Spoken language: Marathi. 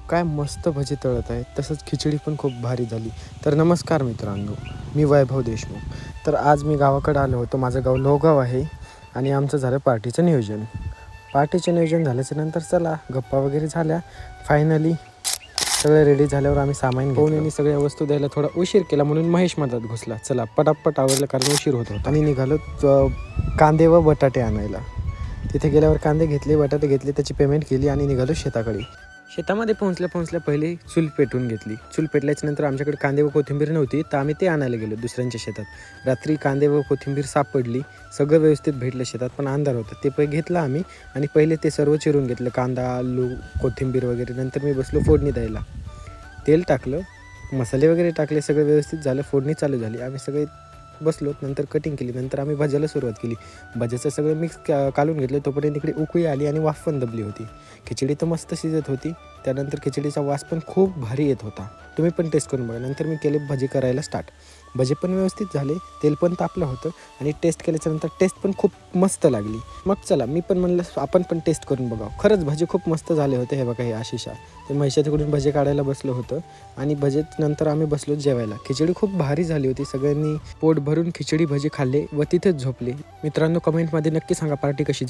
काय मस्त भजी तळत आहेत. तसंच खिचडी पण खूप भारी झाली. तर नमस्कार मित्रांनो, मी वैभव देशमुख. तर आज मी गावाकडे आलो होतो. माझं गाव लोहगाव आहे आणि आमचं झालं पार्टीचं नियोजन. पार्टीचं नियोजन झाल्याच्यानंतर चला गप्पा वगैरे झाल्या. फायनली सगळं रेडी झाल्यावर आम्ही सामान घेऊन सगळ्या वस्तू द्यायला थोडा उशीर केला म्हणून महेश मधात घुसला. चला पटापट आवडलं कारण उशीर होत होता आणि निघालो कांदे व बटाटे आणायला. तिथे गेल्यावर कांदे घेतले, बटाटे घेतले, त्याची पेमेंट केली आणि निघालो शेताकडे. शेतामध्ये पोहोचल्या पहिले चूल पेटून घेतली. चूल पेटल्याच्यानंतर आमच्याकडे कांदे व कोथिंबीर नव्हती तर आम्ही ते आणायला गेलो दुसऱ्यांच्या शेतात. रात्री कांदे व कोथिंबीर सापडली. सगळं व्यवस्थित भेटलं शेतात पण अंधार होता. ते घेतलं आम्ही आणि पहिले ते सर्व चिरून घेतलं, कांदा, आलू, कोथिंबीर वगैरे. नंतर मी बसलो फोडणी द्यायला. तेल टाकलं, मसाले वगैरे टाकले, सगळं व्यवस्थित झालं. फोडणी चालू झाली. आम्ही सगळे बसलो. नंतर कटिंग केली. नंतर आम्ही भाज्याला सुरुवात केली. भाज्याचं सगळं मिक्स कालून घेतलं. तोपर्यंत इकडे उकळी आली आणि वाफ पण दबली होती. खिचडी तर मस्त शिजत होती. त्यानंतर खिचडीचा वास पण खूप भारी येत होता. तुम्ही पण टेस्ट करून बघा. नंतर मी केले भजी करायला स्टार्ट. भजी पण व्यवस्थित झाले, तेल पण तापलं होतं आणि टेस्ट केल्याच्यानंतर टेस्ट पण खूप मस्त लागली. मग चला मी पण म्हणलं आपण पण टेस्ट करून बघावं. खरंच भजी खूप मस्त झाले होते. हे बघा, हे आशिषा ते महिषातीकडून भजी काढायला बसलं होतं आणि भजीत नंतर आम्ही बसलो जेवायला. खिचडी खूप भारी झाली होती. सगळ्यांनी पोट भरून खिचडी भजी खाल्ले व तिथेच झोपले. मित्रांनो, कमेंटमध्ये नक्की सांगा पार्टी कशी